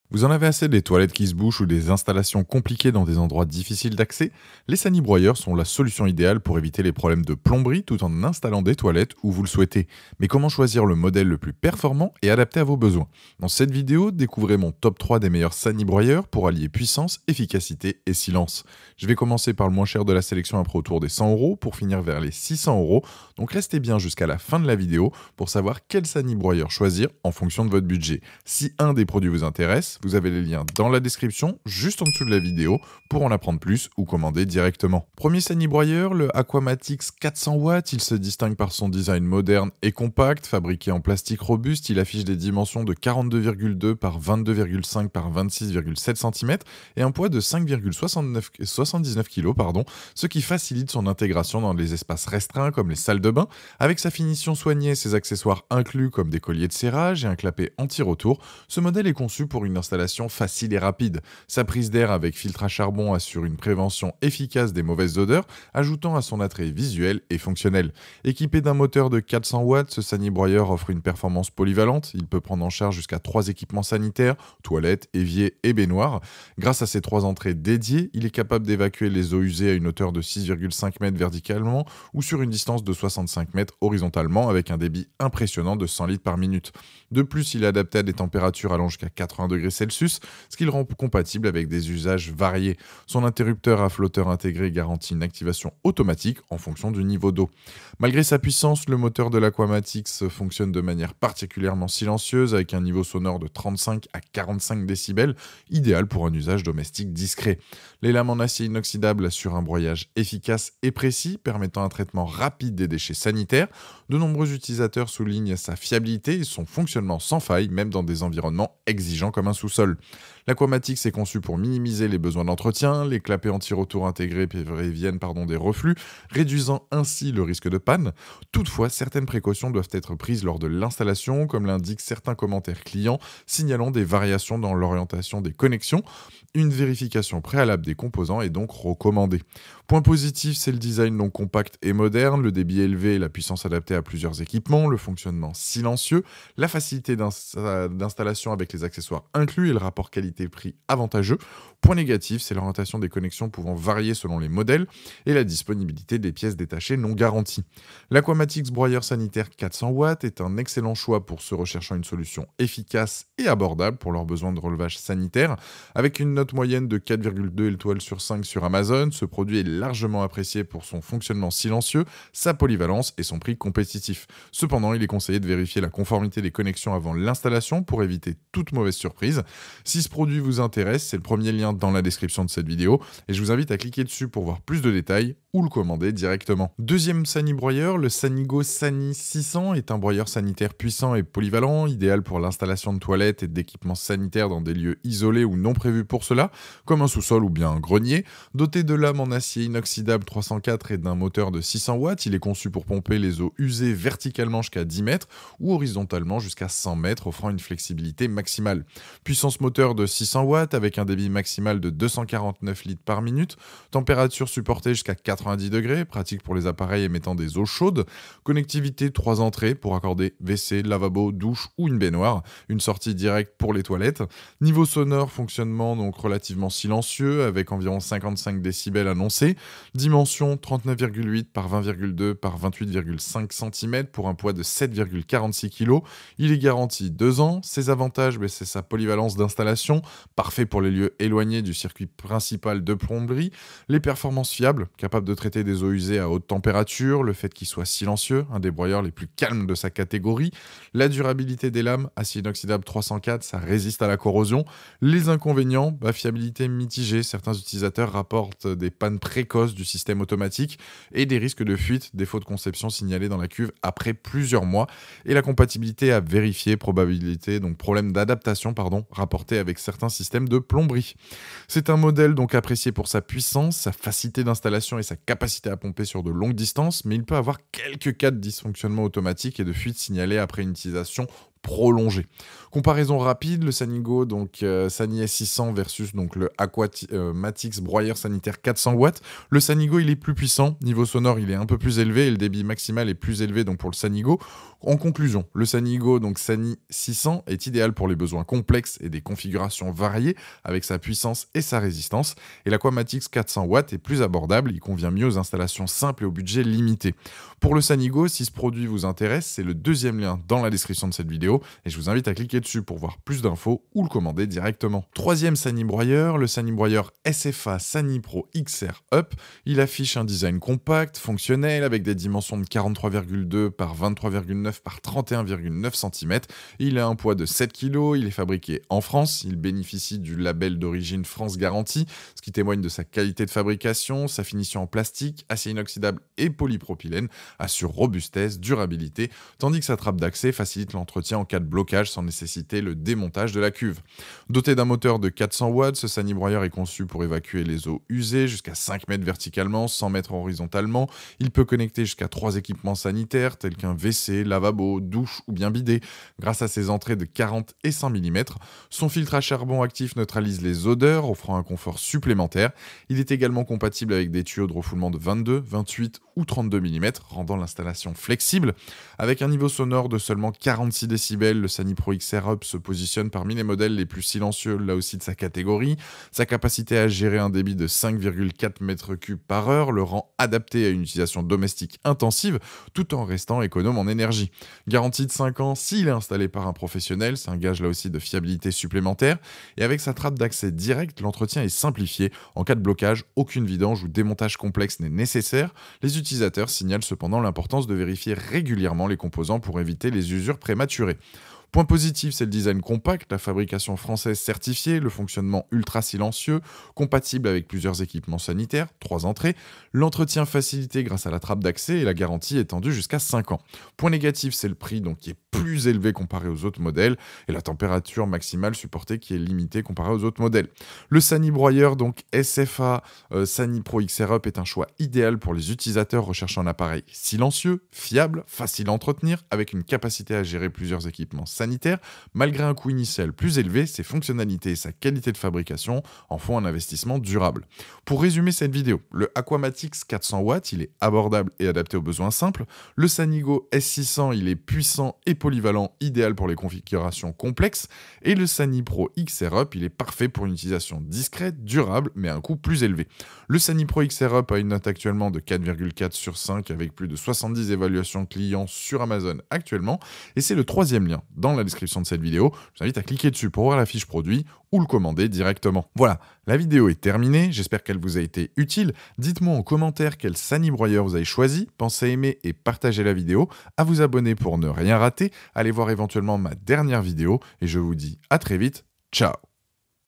Vous en avez assez des toilettes qui se bouchent ou des installations compliquées dans des endroits difficiles d'accès? Les sanibroyeurs sont la solution idéale pour éviter les problèmes de plomberie tout en installant des toilettes où vous le souhaitez. Mais comment choisir le modèle le plus performant et adapté à vos besoins? Dans cette vidéo, découvrez mon top 3 des meilleurs sanibroyeurs pour allier puissance, efficacité et silence. Je vais commencer par le moins cher de la sélection après autour des 100 € pour finir vers les 600 €. Donc restez bien jusqu'à la fin de la vidéo pour savoir quel sanibroyeur choisir en fonction de votre budget. Si un des produits vous intéresse, vous avez les liens dans la description, juste en dessous de la vidéo, pour en apprendre plus ou commander directement. Premier sanibroyeur, le Aquamatix 400 watts. Il se distingue par son design moderne et compact. Fabriqué en plastique robuste, il affiche des dimensions de 42,2 par 22,5 par 26,7 cm et un poids de 5,79 kg, ce qui facilite son intégration dans les espaces restreints comme les salles de bain. Avec sa finition soignée et ses accessoires inclus comme des colliers de serrage et un clapet anti-retour, ce modèle est conçu pour une installation facile et rapide. Sa prise d'air avec filtre à charbon assure une prévention efficace des mauvaises odeurs, ajoutant à son attrait visuel et fonctionnel. Équipé d'un moteur de 400 watts, ce sanibroyeur offre une performance polyvalente. Il peut prendre en charge jusqu'à 3 équipements sanitaires, toilettes, éviers et baignoires. Grâce à ses 3 entrées dédiées, il est capable d'évacuer les eaux usées à une hauteur de 6,5 mètres verticalement ou sur une distance de 65 mètres horizontalement avec un débit impressionnant de 100 litres par minute. De plus, il est adapté à des températures allant jusqu'à 80 degrés Celsius, ce qui le rend compatible avec des usages variés. Son interrupteur à flotteur intégré garantit une activation automatique en fonction du niveau d'eau. Malgré sa puissance, le moteur de l'Aquamatix fonctionne de manière particulièrement silencieuse avec un niveau sonore de 35 à 45 décibels, idéal pour un usage domestique discret. Les lames en acier inoxydable assurent un broyage efficace et précis, permettant un traitement rapide des déchets sanitaires. De nombreux utilisateurs soulignent sa fiabilité et son fonctionnement sans faille, même dans des environnements exigeants comme un sous-sol. L'Aquamatix est conçu pour minimiser les besoins d'entretien. Les clapets anti-retour intégrés préviennent des reflux, réduisant ainsi le risque de panne. Toutefois, certaines précautions doivent être prises lors de l'installation, comme l'indiquent certains commentaires clients signalant des variations dans l'orientation des connexions. Une vérification préalable des composants est donc recommandée. Point positif, c'est le design donc compact et moderne, le débit élevé et la puissance adaptée à plusieurs équipements, le fonctionnement silencieux, la facilité d'installation avec les accessoires inclus et le rapport qualité-prix avantageux. Point négatif, c'est l'orientation des connexions pouvant varier selon les modèles et la disponibilité des pièces détachées non garanties. L'Aquamatix broyeur sanitaire 400 watts est un excellent choix pour ceux recherchant une solution efficace et abordable pour leurs besoins de relevage sanitaire. Avec une note moyenne de 4,2 étoiles sur 5 sur Amazon, ce produit est largement apprécié pour son fonctionnement silencieux, sa polyvalence et son prix compétitif. Cependant, il est conseillé de vérifier la conformité des connexions avant l'installation pour éviter toute mauvaise surprise. Si ce produit vous intéresse, c'est le premier lien dans la description de cette vidéo et je vous invite à cliquer dessus pour voir plus de détails ou le commander directement. Deuxième sanibroyeur, le Sanigo Sani 600 est un broyeur sanitaire puissant et polyvalent, idéal pour l'installation de toilettes et d'équipements sanitaires dans des lieux isolés ou non prévus pour cela, comme un sous-sol ou bien un grenier. Doté de lames en acier inoxydable 304 et d'un moteur de 600 watts, il est conçu pour pomper les eaux usées verticalement jusqu'à 10 mètres ou horizontalement jusqu'à 100 mètres, offrant une flexibilité maximale. Puissance moteur de 600 watts avec un débit maximal de 249 litres par minute, température supportée jusqu'à 90 degrés, pratique pour les appareils émettant des eaux chaudes, connectivité 3 entrées pour accorder WC, lavabo, douche ou une baignoire, une sortie directe pour les toilettes. Niveau sonore, fonctionnement donc relativement silencieux avec environ 55 décibels annoncés, dimension 39,8 par 20,2 par 28,5 cm pour un poids de 7,46 kg. Il est garanti 2 ans. Ses avantages, c'est sa polyvalence d'installation, parfait pour les lieux éloignés du circuit principal de plomberie, les performances fiables, capables de traiter des eaux usées à haute température, le fait qu'il soit silencieux, un des broyeurs les plus calmes de sa catégorie, la durabilité des lames, acier inoxydable 304, ça résiste à la corrosion. Les inconvénients, fiabilité mitigée, certains utilisateurs rapportent des pannes précoces du système automatique et des risques de fuite, défaut de conception signalés dans la cuve après plusieurs mois, et la compatibilité à vérifier, probabilité, donc problème d'adaptation, rapporté avec certains systèmes de plomberie. C'est un modèle donc apprécié pour sa puissance, sa facilité d'installation et sa capacité à pomper sur de longues distances, mais il peut avoir quelques cas de dysfonctionnement automatique et de fuite signalés après une utilisation prolongée. Comparaison rapide, le Sanigo, donc Sani S600 versus donc le Aquamatix broyeur sanitaire 400 watts. Le Sanigo, il est plus puissant. Niveau sonore, il est un peu plus élevé et le débit maximal est plus élevé donc pour le Sanigo. En conclusion, le Sanigo, donc Sani 600, est idéal pour les besoins complexes et des configurations variées avec sa puissance et sa résistance. Et l'Aquamatix 400 watts est plus abordable, il convient mieux aux installations simples et au budget limité. Pour le Sanigo, si ce produit vous intéresse, c'est le deuxième lien dans la description de cette vidéo et je vous invite à cliquer dessus pour voir plus d'infos ou le commander directement. Troisième Sani broyeur, le Sani broyeur SFA Sani Pro XR Up. Il affiche un design compact, fonctionnel, avec des dimensions de 43,2 par 23,9 par 31,9 cm. Il a un poids de 7 kg, il est fabriqué en France, il bénéficie du label d'origine France Garantie, ce qui témoigne de sa qualité de fabrication, sa finition en plastique, acier inoxydable et polypropylène, assure robustesse, durabilité, tandis que sa trappe d'accès facilite l'entretien en cas de blocage sans nécessiter le démontage de la cuve. Doté d'un moteur de 400 watts, ce Sani broyeur est conçu pour évacuer les eaux usées jusqu'à 5 mètres verticalement, 100 mètres horizontalement. Il peut connecter jusqu'à 3 équipements sanitaires tels qu'un WC, lavabo, douche ou bien bidet, grâce à ses entrées de 40 et 100 mm. Son filtre à charbon actif neutralise les odeurs, offrant un confort supplémentaire. Il est également compatible avec des tuyaux de refoulement de 22, 28 ou 32 mm, rendant l'installation flexible. Avec un niveau sonore de seulement 46 décibels, le Sani Pro XR Up se positionne parmi les modèles les plus silencieux là aussi de sa catégorie. Sa capacité à gérer un débit de 5,4 m3 par heure le rend adapté à une utilisation domestique intensive tout en restant économe en énergie. Garantie de 5 ans s'il est installé par un professionnel, c'est un gage là aussi de fiabilité supplémentaire. Et avec sa trappe d'accès direct, l'entretien est simplifié. En cas de blocage, aucune vidange ou démontage complexe n'est nécessaire. Les utilisateurs signalent cependant l'importance de vérifier régulièrement les composants pour éviter les usures prématurées. Point positif, c'est le design compact, la fabrication française certifiée, le fonctionnement ultra silencieux, compatible avec plusieurs équipements sanitaires, 3 entrées, l'entretien facilité grâce à la trappe d'accès et la garantie étendue jusqu'à 5 ans. Point négatif, c'est le prix donc qui est plus élevé comparé aux autres modèles et la température maximale supportée qui est limitée comparée aux autres modèles. Le Sani broyeur, donc SFA Sani Pro XR Up, est un choix idéal pour les utilisateurs recherchant un appareil silencieux, fiable, facile à entretenir, avec une capacité à gérer plusieurs équipements sanitaire. Malgré un coût initial plus élevé, ses fonctionnalités et sa qualité de fabrication en font un investissement durable. Pour résumer cette vidéo, le Aquamatix 400 watts, il est abordable et adapté aux besoins simples. Le Sanigo S600, il est puissant et polyvalent, idéal pour les configurations complexes. Et le Sani Pro XR Up, il est parfait pour une utilisation discrète, durable, mais à un coût plus élevé. Le Sani Pro XR Up a une note actuellement de 4,4 sur 5 avec plus de 70 évaluations clients sur Amazon actuellement. Et c'est le troisième lien dans la description de cette vidéo. Je vous invite à cliquer dessus pour voir la fiche produit ou le commander directement. Voilà, la vidéo est terminée, j'espère qu'elle vous a été utile. Dites-moi en commentaire quel Sani broyeur vous avez choisi, pensez à aimer et partager la vidéo, à vous abonner pour ne rien rater, allez voir éventuellement ma dernière vidéo et je vous dis à très vite, ciao.